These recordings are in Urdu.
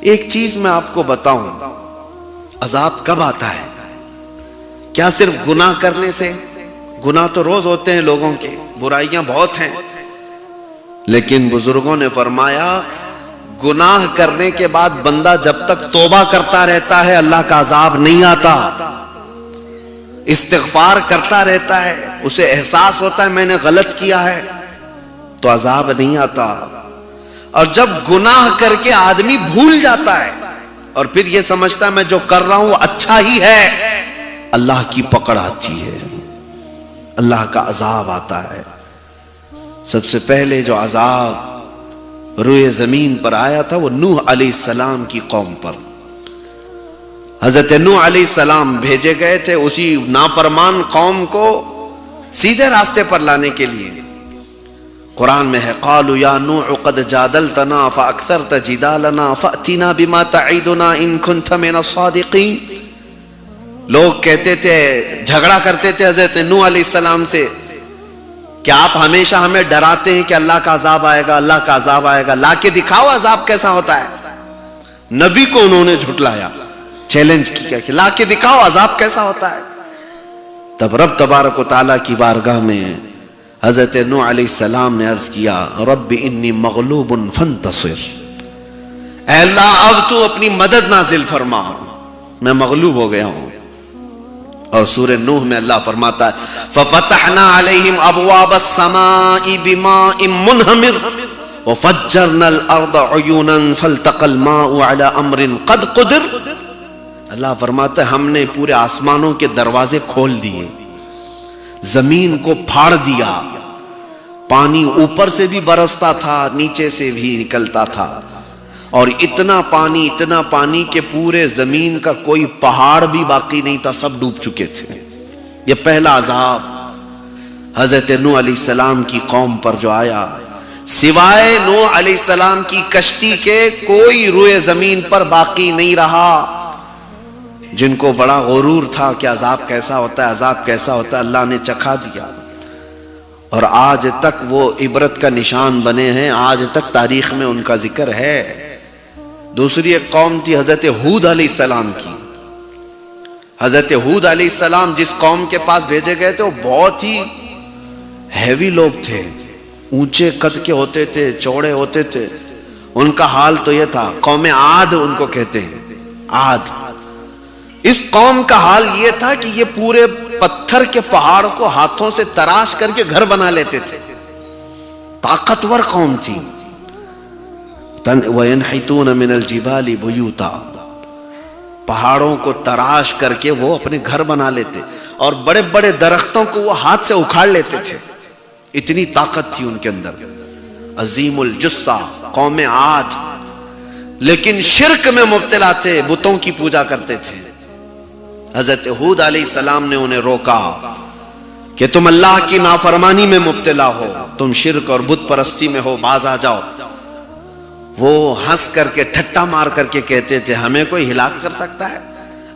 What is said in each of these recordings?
ایک چیز میں آپ کو بتاؤں، عذاب کب آتا ہے؟ کیا صرف گناہ کرنے سے؟ گناہ تو روز ہوتے ہیں لوگوں کے، برائیاں بہت ہیں، لیکن بزرگوں نے فرمایا گناہ کرنے کے بعد بندہ جب تک توبہ کرتا رہتا ہے اللہ کا عذاب نہیں آتا، استغفار کرتا رہتا ہے، اسے احساس ہوتا ہے میں نے غلط کیا ہے تو عذاب نہیں آتا۔ اور جب گناہ کر کے آدمی بھول جاتا ہے اور پھر یہ سمجھتا ہے میں جو کر رہا ہوں وہ اچھا ہی ہے، اللہ کی پکڑ آتی ہے، اللہ کا عذاب آتا ہے۔ سب سے پہلے جو عذاب روئے زمین پر آیا تھا وہ نوح علیہ السلام کی قوم پر۔ حضرت نوح علیہ السلام بھیجے گئے تھے اسی نافرمان قوم کو سیدھے راستے پر لانے کے لیے۔ قرآن میں ہے قالوا یا نوح قد جادلتنا فاکثرت جدالنا فأتنا بما تعیدنا ان کنت من الصادقین۔ لوگ کہتے تھے، جھگڑا کرتے تھے حضرت نوح علیہ السلام سے کہ آپ ہمیشہ ہمیں ڈراتے ہیں کہ اللہ کا عذاب آئے گا، اللہ کا عذاب آئے گا، لا کے دکھاؤ عذاب کیسا ہوتا ہے۔ نبی کو انہوں نے جھٹلایا، چیلنج کیا کہ لا کے دکھاؤ عذاب کیسا ہوتا ہے۔ تب رب تبارک و تعالیٰ کی بارگاہ میں حضرت نوح علیہ السلام نے عرض کیا رب انی مغلوب فانتصر، اے اللہ اب تو اپنی مدد نازل فرما، میں مغلوب ہو گیا ہوں۔ اور سورہ نوح میں اللہ فرماتا ہے فَفَتَحْنَا عَلَيْهِمْ أَبْوَابَ السَّمَاءِ بِمَاءٍ مُنْهَمِرٍ وَفَجَّرْنَا الْأَرْضَ عُيُونًا فَالْتَقَى الْمَاءُ عَلَى أَمْرٍ قَدْ قُدِرَ۔ اللہ فرماتا ہے ہم نے پورے آسمانوں کے دروازے کھول دیے، زمین کو پھاڑ دیا، پانی اوپر سے بھی برستا تھا نیچے سے بھی نکلتا تھا، اور اتنا پانی کہ پورے زمین کا کوئی پہاڑ بھی باقی نہیں تھا، سب ڈوب چکے تھے۔ یہ پہلا عذاب حضرت نوح علیہ السلام کی قوم پر جو آیا، سوائے نوح علیہ السلام کی کشتی کے کوئی روئے زمین پر باقی نہیں رہا۔ جن کو بڑا غرور تھا کہ عذاب کیسا ہوتا ہے، عذاب کیسا ہوتا ہے، اللہ نے چکھا دیا، اور آج تک وہ عبرت کا نشان بنے ہیں، آج تک تاریخ میں ان کا ذکر ہے۔ دوسری ایک قوم تھی حضرت ہود علیہ السلام کی۔ حضرت ہود علیہ السلام جس قوم کے پاس بھیجے گئے تھے وہ بہت ہی ہیوی لوگ تھے، اونچے قد کے ہوتے تھے، چوڑے ہوتے تھے۔ ان کا حال تو یہ تھا، قوم عاد ان کو کہتے ہیں، عاد۔ اس قوم کا حال یہ تھا کہ یہ پورے پتھر کے پہاڑ کو ہاتھوں سے تراش کر کے گھر بنا لیتے تھے، طاقتور قوم تھی۔ وَيَنْحِتُونَ مِنَ الْجِبَالِ بُيُوتًا، پہاڑوں کو تراش کر کے وہ اپنے گھر بنا لیتے، اور بڑے بڑے درختوں کو وہ ہاتھ سے اکھاڑ لیتے تھے، اتنی طاقت تھی ان کے اندر۔ عظیم الجثہ قوم عاد، لیکن شرک میں مبتلا تھے، بتوں کی پوجا کرتے تھے۔ حضرت ہود علیہ السلام نے انہیں روکا کہ تم اللہ کی نافرمانی میں مبتلا ہو، تم شرک اور بت پرستی میں ہو، باز آ جاؤ۔ وہ ہنس کر کے ٹھٹا مار کر کے کہتے تھے ہمیں کوئی ہلاک کر سکتا ہے؟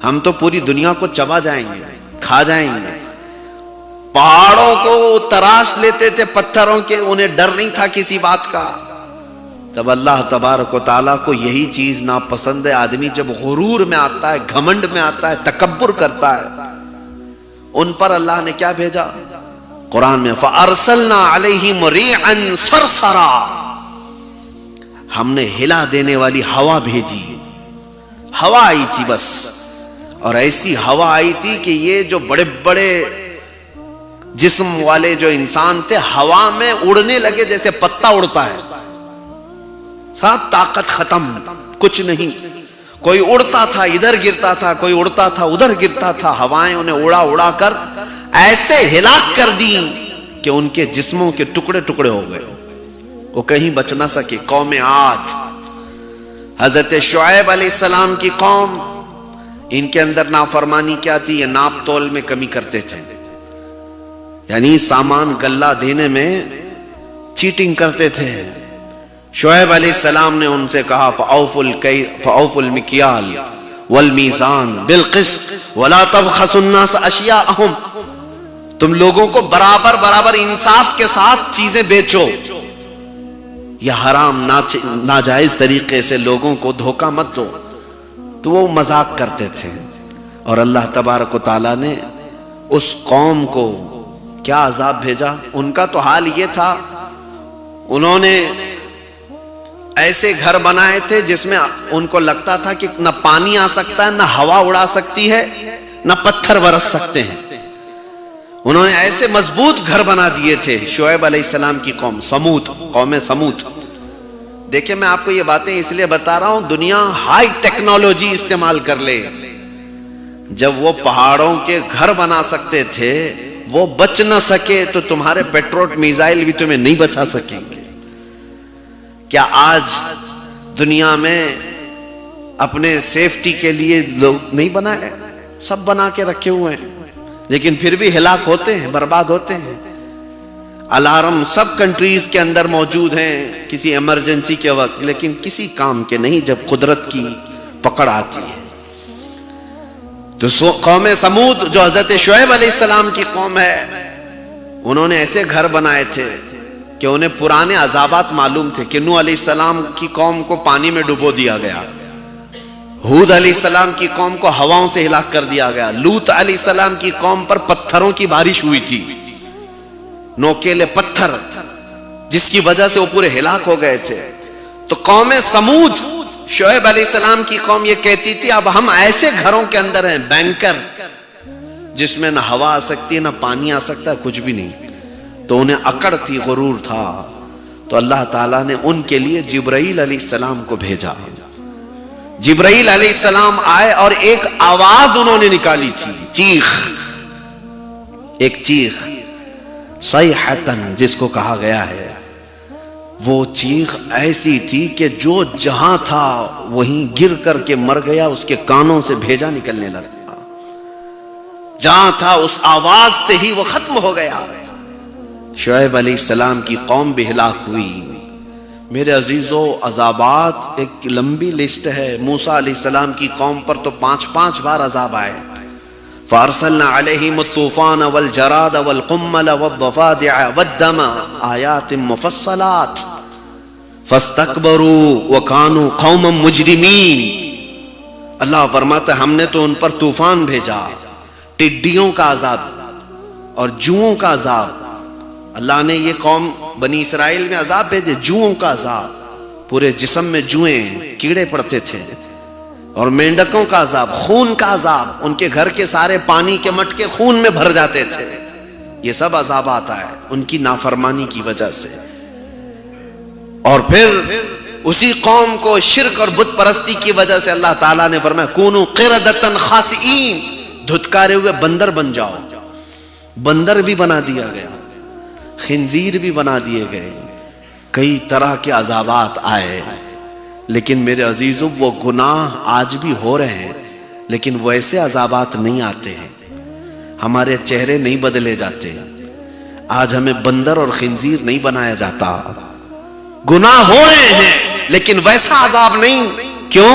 ہم تو پوری دنیا کو چبا جائیں گے، کھا جائیں گے۔ پہاڑوں کو تراش لیتے تھے، پتھروں کے، انہیں ڈر نہیں تھا کسی بات کا۔ تب اللہ تبارک و تعالیٰ کو یہی چیز ناپسند ہے، آدمی جب غرور میں آتا ہے، گھمنڈ میں آتا ہے، تکبر کرتا ہے۔ ان پر اللہ نے کیا بھیجا؟ قرآن میں فَأَرْسَلْنَا عَلَيْهِمْ رِيحًا صَرْصَرًا، ہم نے ہلا دینے والی ہوا بھیجی۔ ہوا آئی تھی بس، اور ایسی ہوا آئی تھی کہ یہ جو بڑے بڑے جسم والے جو انسان تھے ہوا میں اڑنے لگے جیسے پتا اڑتا ہے، سب طاقت ختم، کچھ نہیں۔ کوئی اڑتا تھا ادھر گرتا تھا، کوئی اڑتا تھا ادھر گرتا تھا، ہوائیں انہیں اڑا اڑا کر ایسے ہلاک کر دی کہ ان کے جسموں کے ٹکڑے ٹکڑے ہو گئے، وہ کہیں بچ نہ سکے۔ قوم عاد، حضرت شعیب علیہ السلام کی قوم، ان کے اندر نافرمانی کیا تھی؟ یہ ناپ تول میں کمی کرتے تھے، یعنی سامان گلہ دینے میں چیٹنگ کرتے تھے۔ شعیب علیہ السلام نے ان سے کہا فَأَوْفُوا الْمِكْيَالَ وَالْمِيزَانَ بِالْقِسْطِ وَلَا تَبْخَسُوا النَّاسَ أَشْيَاءَهُمْ، تم لوگوں کو برابر برابر انصاف کے ساتھ چیزیں بیچو، یا حرام ناجائز طریقے سے لوگوں کو دھوکہ مت دو، تو وہ مذاق کرتے تھے۔ اور اللہ تبارک و تعالیٰ نے اس قوم کو کیا عذاب بھیجا؟ ان کا تو حال یہ تھا، انہوں نے ایسے گھر بنائے تھے جس میں ان کو لگتا تھا کہ نہ پانی آ سکتا ہے، نہ ہوا اڑا سکتی ہے، نہ پتھر برس سکتے ہیں۔ انہوں نے ایسے مضبوط گھر بنا دیے تھے۔ شعیب علیہ السلام کی قوم قوم سمود۔ دیکھیں میں آپ کو یہ باتیں اس لیے بتا رہا ہوں، دنیا ہائی ٹیکنالوجی استعمال کر لے، جب وہ پہاڑوں کے گھر بنا سکتے تھے وہ بچ نہ سکے تو تمہارے پیٹروٹ میزائل بھی تمہیں نہیں بچا سکیں گے۔ کیا آج دنیا میں اپنے سیفٹی کے لیے لوگ نہیں بنائے؟ سب بنا کے رکھے ہوئے ہیں، لیکن پھر بھی ہلاک ہوتے ہیں، برباد ہوتے ہیں۔ الارم سب کنٹریز کے اندر موجود ہیں کسی ایمرجنسی کے وقت، لیکن کسی کام کے نہیں جب قدرت کی پکڑ آتی ہے۔ تو قوم سمود جو حضرت شعیب علیہ السلام کی قوم ہے، انہوں نے ایسے گھر بنائے تھے کہ انہیں پرانے عذابات معلوم تھے کہ نوح علیہ السلام کی قوم کو پانی میں ڈبو دیا گیا، ہود علیہ السلام کی قوم کو ہواؤں سے ہلاک کر دیا گیا، لوط علیہ السلام کی قوم پر پتھروں کی بارش ہوئی تھی، نوکیلے پتھر، جس کی وجہ سے وہ پورے ہلاک ہو گئے تھے۔ تو قوم سمود، شعیب علیہ السلام کی قوم یہ کہتی تھی اب ہم ایسے گھروں کے اندر ہیں، بینکر، جس میں نہ ہوا آ سکتی ہے نہ پانی آ سکتا ہے، کچھ بھی نہیں۔ تو انہیں اکڑ تھی، غرور تھا، تو اللہ تعالیٰ نے ان کے لیے جبرائیل علیہ السلام کو بھیجا۔ جبرائیل علیہ السلام آئے اور ایک آواز انہوں نے نکالی تھی، چیخ، ایک چیخ، صیحتن جس کو کہا گیا ہے، وہ چیخ ایسی تھی کہ جو جہاں تھا وہیں گر کر کے مر گیا، اس کے کانوں سے بھیجا نکلنے لگا، جہاں تھا اس آواز سے ہی وہ ختم ہو گیا۔ شعیب علیہ السلام کی قوم بھی ہلاک ہوئی۔ میرے عزیزو، عذابات ایک لمبی لسٹ ہے۔ موسیٰ علیہ السلام کی قوم پر تو 5 بار عذاب آئے۔ فَأَرْسَلْنَا عَلَيْهِمُ الطُّوفَانَ وَالْجَرَادَ وَالْقُمَّلَ وَالضَّفَادِعَ وَالدَّمَ آيَاتٍ مُفَصَّلَاتٍ فَاسْتَكْبَرُوا وَكَانُوا قَوْمًا مُجْرِمِينَ۔ اللہ فرماتا ہے ہم نے تو ان پر طوفان بھیجا، ٹڈیوں کا عذاب اور جوؤں کا عذاب۔ اللہ نے یہ قوم بنی اسرائیل میں عذاب بھیجے، جوؤں کا عذاب، پورے جسم میں جوئیں کیڑے پڑتے تھے، اور مینڈکوں کا عذاب، خون کا عذاب، ان کے گھر کے سارے پانی کے مٹکے خون میں بھر جاتے تھے۔ یہ سب عذاب آتا ہے ان کی نافرمانی کی وجہ سے۔ اور پھر اسی قوم کو شرک اور بت پرستی کی وجہ سے اللہ تعالیٰ نے فرمایا کونوا قردۃ خاسئین، دھتکارے ہوئے بندر بن جاؤ۔ بندر بھی بنا دیا گیا، خنزیر بھی بنا دیے گئے، کئی طرح کے عذابات آئے۔ لیکن میرے عزیزو، وہ گناہ آج بھی ہو رہے ہیں، لیکن ویسے عذابات نہیں آتے ہیں، ہمارے چہرے نہیں بدلے جاتے، آج ہمیں بندر اور خنزیر نہیں بنایا جاتا۔ گناہ ہو رہے ہیں لیکن ویسا عذاب نہیں۔ کیوں؟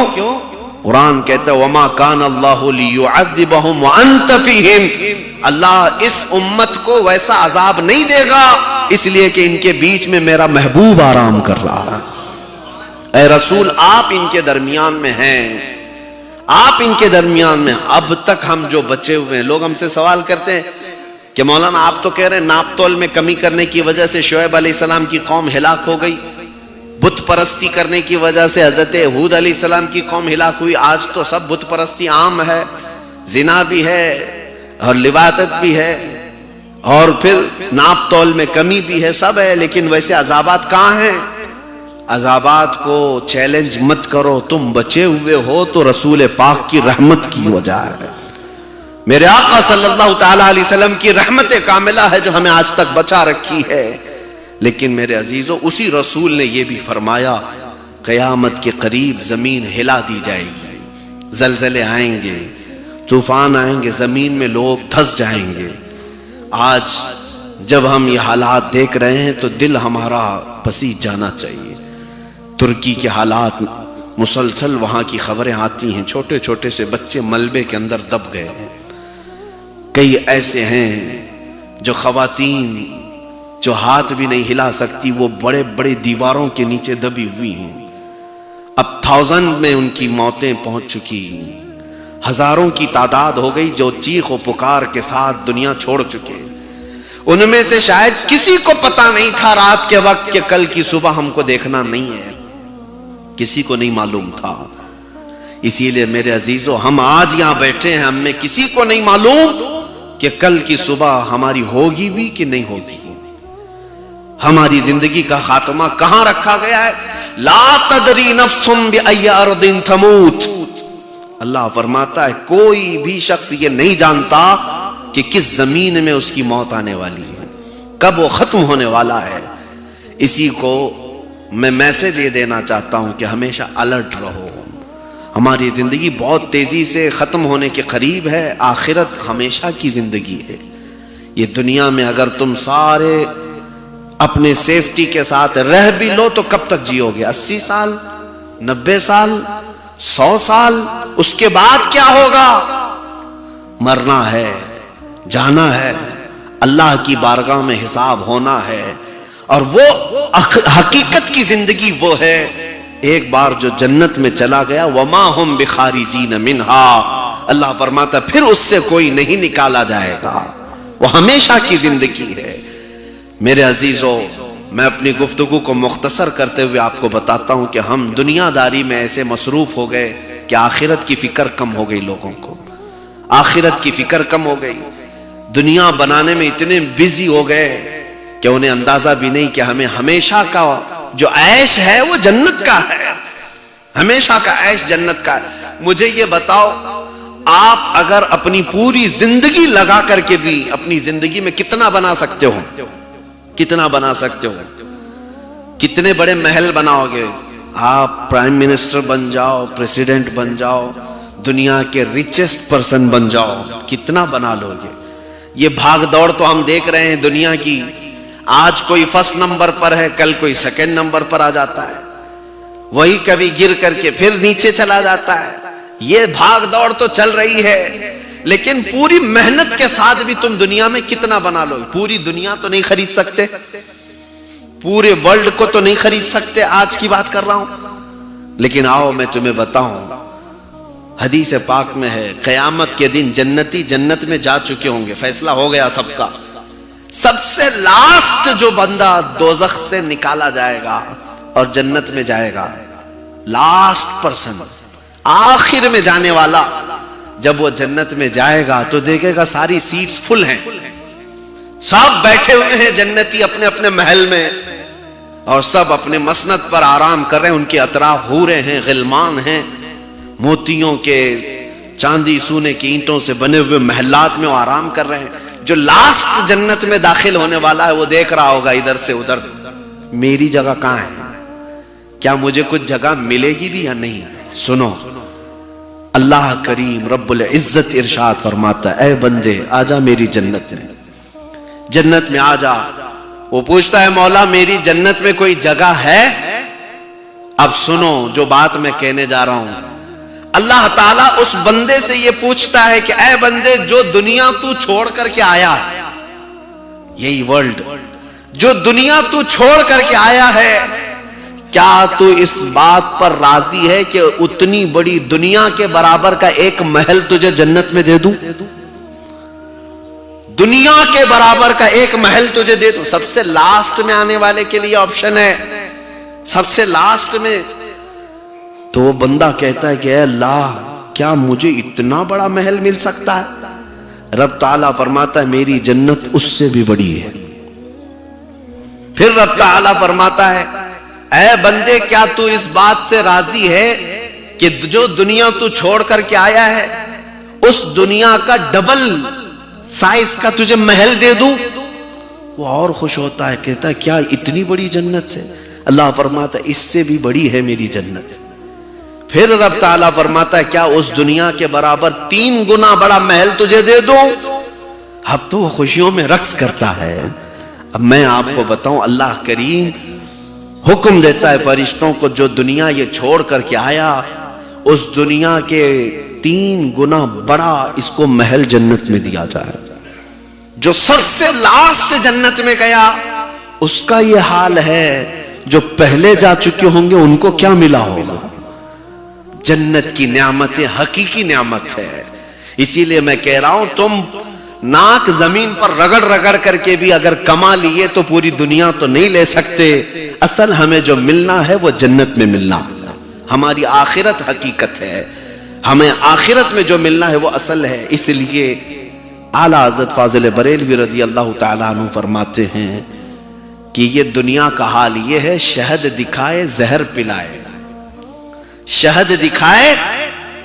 قرآن کہتا ہے وَمَا كَانَ اللَّهُ لِيُعَذِّبَهُمْ وَأَنْتَ فِيهِمْ، اللہ اس امت کو ویسا عذاب نہیں دے گا، اس لیے کہ ان کے بیچ میں میرا محبوب آرام کر رہا ہے۔ اے رسول، آپ ان کے درمیان میں ہیں، آپ ان کے درمیان میں۔ اب تک ہم جو بچے ہوئے ہیں، لوگ ہم سے سوال کرتے ہیں کہ مولانا آپ تو کہہ رہے ہیں ناپ تول میں کمی کرنے کی وجہ سے شعیب علیہ السلام کی قوم ہلاک ہو گئی، بت پرستی کرنے کی وجہ سے حضرت ہود علیہ السلام کی قوم ہلاک ہوئی، آج تو سب بت پرستی عام ہے، زنا بھی ہے اور لواطت بھی ہے، اور پھر ناپ تول میں کمی بھی ہے، سب ہے، لیکن ویسے عذابات کہاں ہیں؟ عذابات کو چیلنج مت کرو، تم بچے ہوئے ہو تو رسول پاک کی رحمت کی وجہ ہے، میرے آقا صلی اللہ تعالی علیہ وسلم کی رحمت کاملہ ہے جو ہمیں آج تک بچا رکھی ہے۔ لیکن میرے عزیزو، اسی رسول نے یہ بھی فرمایا قیامت کے قریب زمین ہلا دی جائے گی، زلزلے آئیں گے، طوفان آئیں گے، زمین میں لوگ دھس جائیں گے۔ آج جب ہم یہ حالات دیکھ رہے ہیں تو دل ہمارا پسیج جانا چاہیے۔ ترکی کے حالات مسلسل وہاں کی خبریں آتی ہیں، چھوٹے چھوٹے سے بچے ملبے کے اندر دب گئے ہیں، کئی ایسے ہیں جو خواتین جو ہاتھ بھی نہیں ہلا سکتی، وہ بڑے بڑے دیواروں کے نیچے دبی ہوئی ہیں. اب 1000 میں ان کی موتیں پہنچ چکی، ہزاروں کی تعداد ہو گئی جو چیخ و پکار کے ساتھ دنیا چھوڑ چکے. ان میں سے شاید کسی کو پتا نہیں تھا رات کے وقت کہ کل کی صبح ہم کو دیکھنا نہیں ہے، کسی کو نہیں معلوم تھا. اسی لیے میرے عزیزو، ہم آج یہاں بیٹھے ہیں، ہم میں کسی کو نہیں معلوم کہ کل کی صبح ہماری ہوگی بھی کہ نہیں ہوگی. ہماری زندگی کا خاتمہ کہاں رکھا گیا ہے؟ لا تدری نفس بأی ارض تموت. اللہ فرماتا ہے کوئی بھی شخص یہ نہیں جانتا کہ کس زمین میں اس کی موت آنے والی ہے، کب وہ ختم ہونے والا ہے. اسی کو میں میسج یہ دینا چاہتا ہوں کہ ہمیشہ الرٹ رہو. ہماری زندگی بہت تیزی سے ختم ہونے کے قریب ہے، آخرت ہمیشہ کی زندگی ہے. یہ دنیا میں اگر تم سارے اپنے سیفٹی کے ساتھ رہ بھی لو تو کب تک جیو گے؟ 80 سال، 90 سال، 100 سال؟ اس کے بعد کیا ہوگا؟ مرنا ہے، جانا ہے، اللہ کی بارگاہ میں حساب ہونا ہے. اور وہ حقیقت کی زندگی وہ ہے، ایک بار جو جنت میں چلا گیا وما ہم بخارجین منہا، اللہ فرماتا پھر اس سے کوئی نہیں نکالا جائے گا، وہ ہمیشہ کی زندگی ہے. میرے عزیزو، میں اپنی گفتگو کو مختصر کرتے ہوئے آپ کو بتاتا ہوں کہ ہم دنیا داری میں ایسے مصروف ہو گئے کہ آخرت کی فکر کم ہو گئی. لوگوں کو آخرت کی فکر کم ہو گئی. دنیا بنانے میں اتنے بزی ہو گئے کہ انہیں اندازہ بھی نہیں کہ ہمیں ہمیشہ کا جو عیش ہے وہ جنت کا ہے. ہمیشہ کا عیش جنت کا ہے. مجھے یہ بتاؤ، آپ اگر اپنی پوری زندگی لگا کر کے بھی اپنی زندگی میں کتنا بنا سکتے ہو؟ کتنا بنا سکتے ہو؟ کتنے بڑے محل بناؤ گے؟ آپ پرائم منسٹر بن جاؤ، پریزیڈنٹ بن جاؤ، دنیا کے ریچسٹ پرسن بن جاؤ، کتنا بنا لو گے؟ یہ بھاگ دوڑ تو ہم دیکھ رہے ہیں دنیا کی. آج کوئی فرسٹ نمبر پر ہے، کل کوئی سیکنڈ نمبر پر آ جاتا ہے، وہی کبھی گر کر کے پھر نیچے چلا جاتا ہے. یہ بھاگ دوڑ تو چل رہی ہے، لیکن پوری محنت کے ساتھ بھی تم دنیا میں کتنا بنا لو؟ پوری دنیا تو نہیں خرید سکتے، پورے ورلڈ کو تو نہیں خرید سکتے. آج کی بات کر رہا ہوں. لیکن آؤ میں تمہیں بتاؤں، حدیث پاک میں ہے قیامت کے دن جنتی جنت میں جا چکے ہوں گے، فیصلہ ہو گیا سب کا. سب سے لاسٹ جو بندہ دوزخ سے نکالا جائے گا اور جنت میں جائے گا، لاسٹ پرسن، آخر میں جانے والا، جب وہ جنت میں جائے گا تو دیکھے گا ساری سیٹس فل ہیں، سب بیٹھے ہوئے ہیں جنتی اپنے اپنے محل میں، اور سب اپنے مسند پر آرام کر رہے ہیں. ان کے اطراف حوریں ہیں، غلمان ہیں، موتیوں کے، چاندی سونے کی اینٹوں سے بنے ہوئے محلات میں وہ آرام کر رہے ہیں. جو لاسٹ جنت میں داخل ہونے والا ہے وہ دیکھ رہا ہوگا ادھر سے ادھر، میری جگہ کہاں ہے؟ کیا مجھے کچھ جگہ ملے گی بھی یا نہیں؟ سنو، اللہ کریم رب العزت ارشاد فرماتا ہے، اے بندے آجا میری جنت میں، جنت میں آجا. وہ پوچھتا ہے مولا میری جنت میں کوئی جگہ ہے؟ اب سنو جو بات میں کہنے جا رہا ہوں. اللہ تعالیٰ اس بندے سے یہ پوچھتا ہے کہ اے بندے جو دنیا تو چھوڑ کر کے آیا، یہی ورلڈ جو دنیا تو چھوڑ کر کے آیا ہے، کیا تو اس بات پر راضی ہے کہ اتنی بڑی دنیا کے برابر کا ایک محل تجھے جنت میں دے دوں؟ دنیا کے برابر کا ایک محل تجھے دے دوں. سب سے لاسٹ میں آنے والے کے لیے آپشن ہے، سب سے لاسٹ میں. تو وہ بندہ کہتا ہے کہ اے اللہ کیا مجھے اتنا بڑا محل مل سکتا ہے؟ رب تعالیٰ فرماتا ہے میری جنت اس سے بھی بڑی ہے. پھر رب تعالیٰ فرماتا ہے اے بندے کیا تو اس بات سے راضی ہے کہ جو دنیا تو چھوڑ کر کے آیا ہے اس دنیا کا ڈبل سائز کا تجھے محل دے دوں؟ وہ اور خوش ہوتا ہے، کہتا ہے کیا اتنی بڑی جنت ہے؟ اللہ فرماتا ہے اس سے بھی بڑی ہے میری جنت. پھر رب تعالیٰ فرماتا ہے کیا اس دنیا کے برابر 3 گنا بڑا محل تجھے دے دوں؟ اب تو وہ خوشیوں میں رقص کرتا ہے. اب میں آپ کو بتاؤں، اللہ کریم حکم دیتا ہے فرشتوں کو جو دنیا یہ چھوڑ کر کے آیا اس دنیا کے 3 گنا بڑا اس کو محل جنت میں دیا جائے. جو سب سے لاسٹ جنت میں گیا اس کا یہ حال ہے جو پہلے جا چکے ہوں گے ان کو کیا ملا ہوگا؟ جنت کی نعمت حقیقی نعمت ہے. اسی لیے میں کہہ رہا ہوں تم ناک زمین پر رگڑ رگڑ کر کے بھی اگر کما لیے تو پوری دنیا تو نہیں لے سکتے. اصل ہمیں جو ملنا ہے وہ جنت میں ملنا. ہماری آخرت حقیقت ہے. ہمیں آخرت میں جو ملنا ہے وہ اصل ہے. اس لیے اعلیٰ حضرت فاضل بریلوی رضی اللہ تعالیٰ عنہ فرماتے ہیں کہ یہ دنیا کا حال یہ ہے، شہد دکھائے زہر پلائے. شہد دکھائے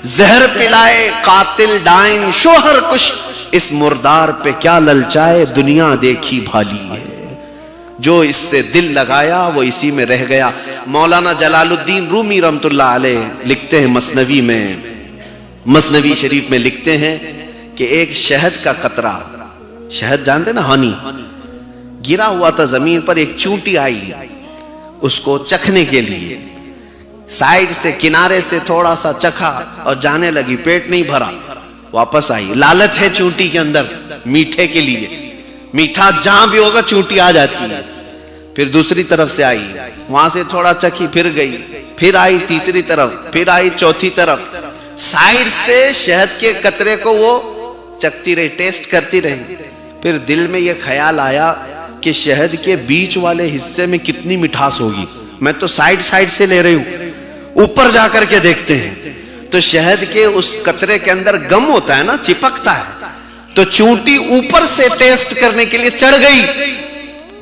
زہر پلائے، قاتل ڈائن شوہر کش، اس مردار پہ کیا للچائے، دنیا دیکھی بھالی ہے. جو اس سے دل لگایا وہ اسی میں رہ گیا. مولانا جلال الدین رومی رحمت اللہ علیہ لکھتے ہیں مثنوی میں، مثنوی شریف میں لکھتے ہیں کہ ایک شہد کا قطرہ، شہد جانتے نا ہنی، گرا ہوا تھا زمین پر. ایک چونٹی آئی اس کو چکھنے کے لیے، سائیڈ سے کنارے سے تھوڑا سا چکھا اور جانے لگی، پیٹ نہیں بھرا، واپس آئی. لالچ ہے چونٹی کے اندر میٹھے کے لیے، میٹھا جہاں بھی ہوگا چونٹی آ جاتی ہے. پھر دوسری طرف سے آئی، وہاں سے تھوڑا چکھی، پھر گئی، پھر آئی تیسری طرف، پھر آئی چوتھی طرف. سائیڈ سے شہد کے قطرے کو وہ چکھتی رہی، ٹیسٹ کرتی رہی. پھر دل میں یہ خیال آیا کہ شہد کے بیچ والے حصے میں کتنی مٹھاس ہوگی، میں تو سائیڈ سے لے رہی ہوں. اوپر جا کر کے دیکھتے ہیں تو شہد کے اس قطرے کے اندر گم ہوتا ہے نا، چپکتا ہے. تو چونٹی اوپر سے ٹیسٹ کرنے کے لیے چڑھ گئی،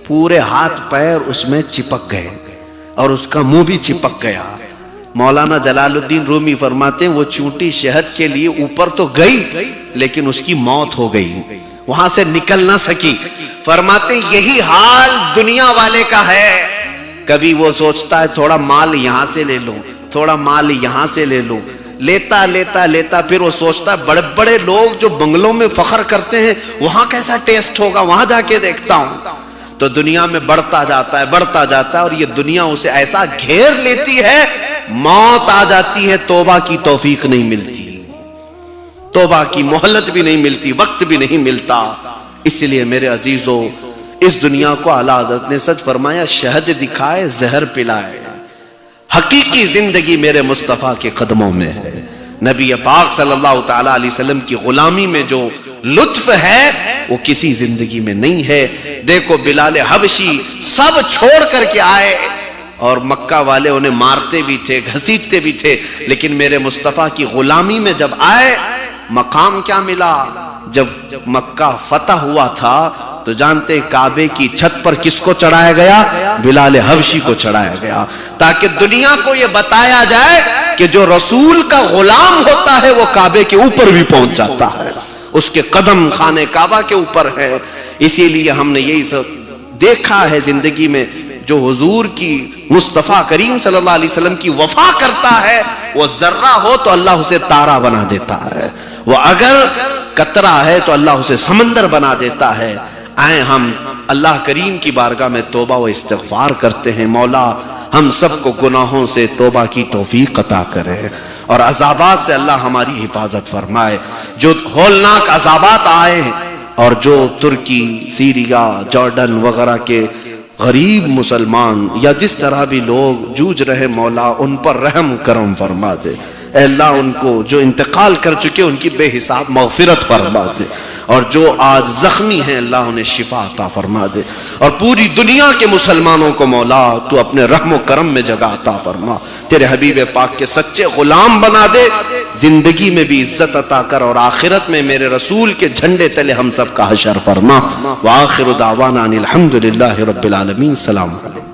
پورے ہاتھ پیر اس میں چپک گئے اور اس کا منہ بھی چپک گیا. مولانا جلال الدین رومی فرماتے ہیں وہ چونٹی شہد کے لیے اوپر تو گئی لیکن اس کی موت ہو گئی، وہاں سے نکل نہ سکی. فرماتے ہیں یہی حال دنیا والے کا ہے. کبھی وہ سوچتا ہے تھوڑا مال یہاں سے لے لوں، تھوڑا مال یہاں سے لے لوں، لیتا لیتا لیتا پھر وہ سوچتا ہے بڑے بڑے لوگ جو بنگلوں میں فخر کرتے ہیں وہاں کیسا ٹیسٹ ہوگا، وہاں جا کے دیکھتا ہوں. تو دنیا میں بڑھتا جاتا ہے، بڑھتا جاتا ہے، اور یہ دنیا اسے ایسا گھیر لیتی ہے، موت آ جاتی ہے، توبہ کی توفیق نہیں ملتی، توبہ کی مہلت بھی نہیں ملتی، وقت بھی نہیں ملتا. اس لیے میرے عزیزو اس دنیا کو اعلیٰ حضرت نے سچ فرمایا، شہد دکھائے زہر پلائے. حقیقی زندگی میرے مصطفیٰ کے قدموں میں ہے. نبی پاک صلی اللہ تعالیٰ علیہ وسلم کی غلامی میں جو لطف ہے وہ کسی زندگی میں نہیں ہے. دیکھو بلال حبشی سب چھوڑ کر کے آئے اور مکہ والے انہیں مارتے بھی تھے، گھسیٹتے بھی تھے، لیکن میرے مصطفیٰ کی غلامی میں جب آئے مقام کیا ملا. جب مکہ فتح ہوا تھا تو جانتے کعبے کی چھت پر کس کو چڑھایا گیا؟ بلال حبشی کو چڑھایا گیا، تاکہ دنیا کو یہ بتایا جائے کہ جو رسول کا غلام ہوتا ہے وہ کعبے کے اوپر بھی پہنچ جاتا ہے، اس کے قدم خانے کعبہ کے اوپر ہے. اسی لیے ہم نے یہی سب دیکھا ہے زندگی میں، جو حضور کی مصطفیٰ کریم صلی اللہ علیہ وسلم کی وفا کرتا ہے وہ ذرہ ہو تو اللہ اسے تارا بنا دیتا ہے، وہ اگر قطرہ ہے تو اللہ اسے سمندر بنا دیتا ہے. آئیں ہم اللہ کریم کی بارگاہ میں توبہ و استغفار کرتے ہیں. مولا ہم سب کو گناہوں سے توبہ کی توفیق عطا کرے اور عذابات سے اللہ ہماری حفاظت فرمائے. جو ہولناک عذابات آئے اور جو ترکی، سیریا، جارڈن وغیرہ کے غریب مسلمان یا جس طرح بھی لوگ جوجھ رہے، مولا ان پر رحم کرم فرما دے. اے اللہ ان کو جو انتقال کر چکے ان کی بے حساب مغفرت فرما دے، اور جو آج زخمی ہیں اللہ انہیں شفا عطا فرما دے. اور پوری دنیا کے مسلمانوں کو مولا تو اپنے رحم و کرم میں جگہ عطا فرما، تیرے حبیب پاک کے سچے غلام بنا دے. زندگی میں بھی عزت عطا کر اور آخرت میں میرے رسول کے جھنڈے تلے ہم سب کا حشر فرما. وآخر دعوانا ان الحمدللہ رب العالمین. السلام علیکم.